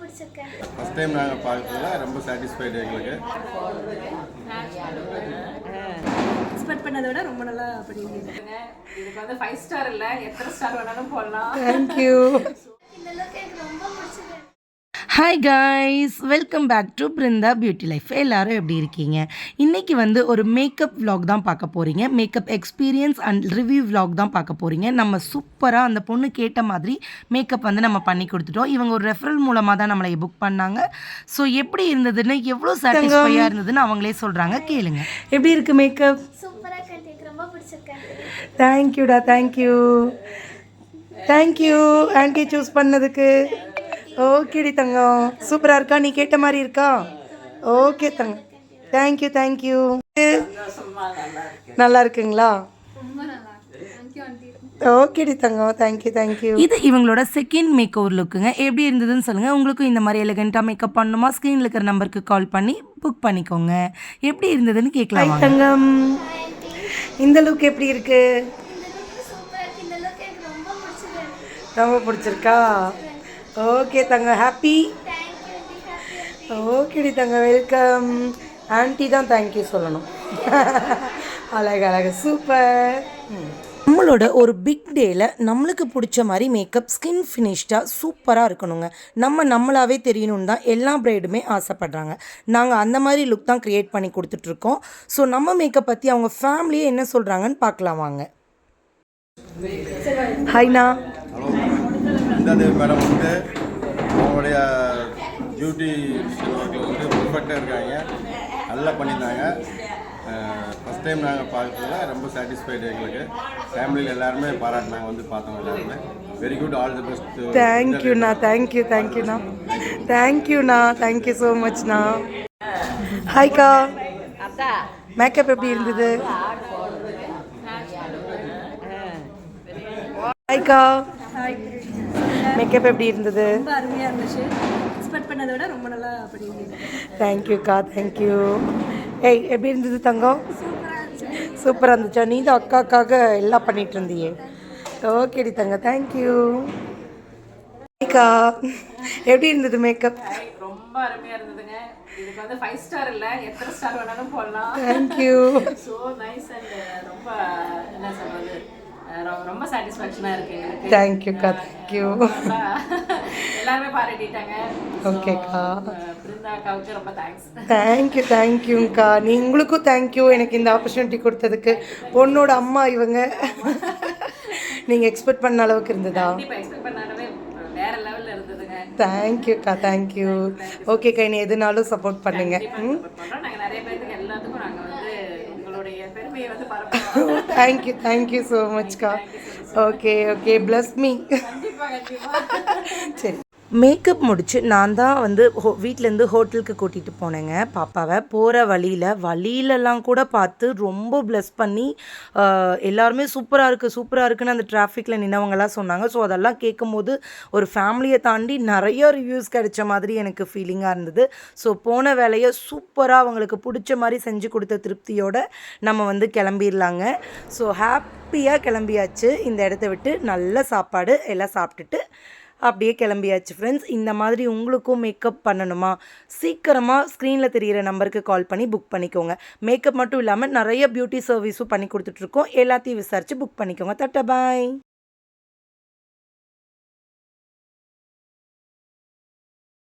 பிடிச்சிருக்கேன். First time நாங்கள் பார்க்கறதுல ரொம்ப சாட்டிஸ்ஃபைடு எங்களுக்கு. எக்ஸ்பெக்ட் பண்ணதை விட ரொம்ப நல்லா பண்ணியிருக்கீங்க. இதுக்கு வந்து 5 ஸ்டார் இல்லை, எத்தனை ஸ்டார் வேணாலும் போடலாம். தேங்க்யூ. இந்த லுக் எனக்கு ரொம்ப பிடிச்சது. Hi guys, welcome back to Brinda beauty life. எல்லோரும் எப்படி இருக்கீங்க? இன்றைக்கி வந்து ஒரு மேக்கப் vlog தான் பார்க்க போகிறீங்க. Makeup experience and review vlog தான் பார்க்க போகிறீங்க. நம்ம சூப்பராக அந்த பொண்ணு கேட்ட மாதிரி மேக்கப் வந்து நம்ம பண்ணி கொடுத்துட்டோம். இவங்க ஒரு ரெஃபரல் மூலமாக தான் நம்மளை புக் பண்ணாங்க. ஸோ எப்படி இருந்ததுன்னு, எவ்வளோ சாட்டிஸ்ஃபையாக இருந்ததுன்னு அவங்களே சொல்கிறாங்க, கேளுங்க. எப்படி இருக்குது மேக்கப்? சூப்பரா கட்டி எனக்கு ரொம்ப பிடிச்சிருக்கேன். தேங்க்யூடா, தேங்க்யூ தேங்க்யூ ஆன்ட்டி சூஸ் பண்ணதுக்கு. ஓகேடி தங்கம், சூப்பராக இருக்கா? நீ கேட்ட மாதிரி இருக்கா? ஓகே தங்கம், தேங்க்யூ தேங்க்யூ. நல்லா இருக்குங்களா? ஓகேடி தங்கம், தேங்க்யூ தேங்க்யூ. இது இவங்களோட செகண்ட் மேக் ஓவர் லுக்குங்க. எப்படி இருந்ததுன்னு சொல்லுங்கள். உங்களுக்கும் இந்த மாதிரி எலிகெண்ட்டாக மேக்கப் பண்ணணுமா? ஸ்க்ரீனில் இருக்கிற நம்பருக்கு கால் பண்ணி புக் பண்ணிக்கோங்க. எப்படி இருந்ததுன்னு கேட்கலாம். தங்கம், இந்த லுக் எப்படி இருக்கு? சூப்பரா இருக்கு. இந்த லுக் எனக்கு ரொம்ப பிடிச்சது. ரொம்ப பிடிச்சிருக்கா? ஓகே தங்க, ஹாப்பி? தேங்க்யூ. ஓகேடி தங்க, வெல்கம். ஆன்ட்டி தான் தேங்க்யூ சொல்லணும். அழகு சூப்பர். நம்மளோட ஒரு பிக் டேயில் நம்மளுக்கு பிடிச்ச மாதிரி மேக்கப் ஸ்கின் ஃபினிஷ்டாக சூப்பராக இருக்கணுங்க. நம்மளாவே தெரியணுன்னு தான் எல்லா பிரைடுமே ஆசைப்படுறாங்க. நாங்கள் அந்த மாதிரி லுக் தான் க்ரியேட் பண்ணி கொடுத்துட்ருக்கோம். ஸோ நம்ம மேக்கப் பற்றி அவங்க ஃபேமிலியே என்ன சொல்கிறாங்கன்னு பார்க்கலாம் வாங்க. ஹாய்ண்ணா. ஹலோ, இந்த மேடம் வந்து அவங்களுடைய பியூட்டி ஒர்க்கில் வந்து பர்ஃபெக்டாக இருக்காங்க, நல்லா பண்ணியிருந்தாங்க. ஃபஸ்ட் டைம் நாங்கள் பார்க்கறதுல ரொம்ப சாட்டிஸ்ஃபைடு எங்களுக்கு. ஃபேமிலியில் எல்லாருமே பாராட்டினாங்க, வந்து பார்த்தோம் எல்லாருமே. Very good, all the best. தேங்க்யூண்ணா, தேங்க்யூண்ணா, தேங்க்யூண்ணா, தேங்க்யூ ஸோ மச்ண்ணா. ஹாய்க்கா, மேக்கப் எப்படி இருந்தது? ஹாய்க்கா, மேக்கப் எப்படி இருந்தது? ரொம்ப அருமையாக இருந்துச்சு. எக்ஸ்பெக்ட் பண்ணதை விட ரொம்ப நல்லா பண்ணியிருக்கீங்க. தேங்க்யூக்கா, தேங்க்யூ. ஏய், எப்படி இருந்தது தங்கம்? சூப்பராக இருந்துச்சா? நீ தான் அக்காக்காக எல்லாம் பண்ணிட்டு இருந்தியே. ஓகேடி தங்க, தேங்க்யூ. அக்கா, எப்படி இருந்தது மேக்கப்? ரொம்ப அருமையாக இருந்ததுங்க. இதுக்கு வந்து 5 ஸ்டார் இல்லை, எத்தனை ஸ்டார் வேணாலும் போடலாம். தேங்க்யூ. ஸோ நைஸ் அண்ட் ரொம்ப என்ன சொல்கிறது, ரொம்ப சாட்டிஸ்ஃபேக்ஷனாக இருக்குது எனக்கு. தேங்க்யூக்கா, தேங்க்யூ. எல்லாருமே பாராட்டிட்டாங்க. ஓகேக்கா, பிருந்தா அக்காவுக்கு ரொம்ப தேங்க்ஸ். தேங்க்யூங்க்கா. உங்களுக்கும் தேங்க்யூ, எனக்கு இந்த ஆப்பர்ச்சுனிட்டி கொடுத்ததுக்கு. பொண்ணோட அம்மா இவங்க. நீங்கள் எக்ஸ்பெக்ட் பண்ண அளவுக்கு இருந்ததா? கண்டிப்பாக எக்ஸ்பெக்ட் பண்ணாலுமே வேற லெவலில் இருந்ததுங்க. தேங்க்யூக்கா, தேங்க்யூ. ஓகேக்கா, இனி எதுனாலும் சப்போர்ட் பண்ணுங்க. நாங்கள் நிறைய பேருக்கு எல்லாத்துக்கும் நாங்கள் வந்து உங்களுடைய பெருமையை வந்து பரப்புறோம். தேங்க்யூ ஸோ மச்க்கா. Okay, bless me. சரி, மேக்கப் முடிச்சு நான் தான் வந்து வீட்டிலேருந்து ஹோட்டலுக்கு கூட்டிகிட்டு போனேங்க பாப்பாவை. போகிற வழியிலலாம் கூட பார்த்து ரொம்ப ப்ளஸ் பண்ணி எல்லாருமே சூப்பராக இருக்குன்னு அந்த டிராஃபிக்கில் நின்னவங்கலாம் சொன்னாங்க. ஸோ அதெல்லாம் கேட்கும்போது ஒரு ஃபேமிலியை தாண்டி நிறைய ரிவ்யூஸ் கிடைச்ச மாதிரி எனக்கு ஃபீலிங்காக இருந்தது. ஸோ போன வேலையை சூப்பராக அவங்களுக்கு பிடிச்ச மாதிரி செஞ்சு கொடுத்த திருப்தியோடு நம்ம வந்து கிளம்பிடலாங்க. ஸோ ஹாப்பியாக கிளம்பியாச்சு. இந்த இடத்த விட்டு நல்ல சாப்பாடு எல்லாம் சாப்பிட்டுட்டு அப்படியே கிளம்பியாச்சு ஃப்ரெண்ட்ஸ். இந்த மாதிரி உங்களுக்கும் மேக்கப் பண்ணணுமா? சீக்கிரமாக ஸ்க்ரீனில் தெரிகிற நம்பருக்கு கால் பண்ணி புக் பண்ணிக்கோங்க. மேக்கப் மட்டும் இல்லாமல் நிறைய பியூட்டி சர்வீஸும் பண்ணி கொடுத்துட்ருக்கோம். எல்லாத்தையும் விசாரித்து புக் பண்ணிக்கோங்க. பாய்.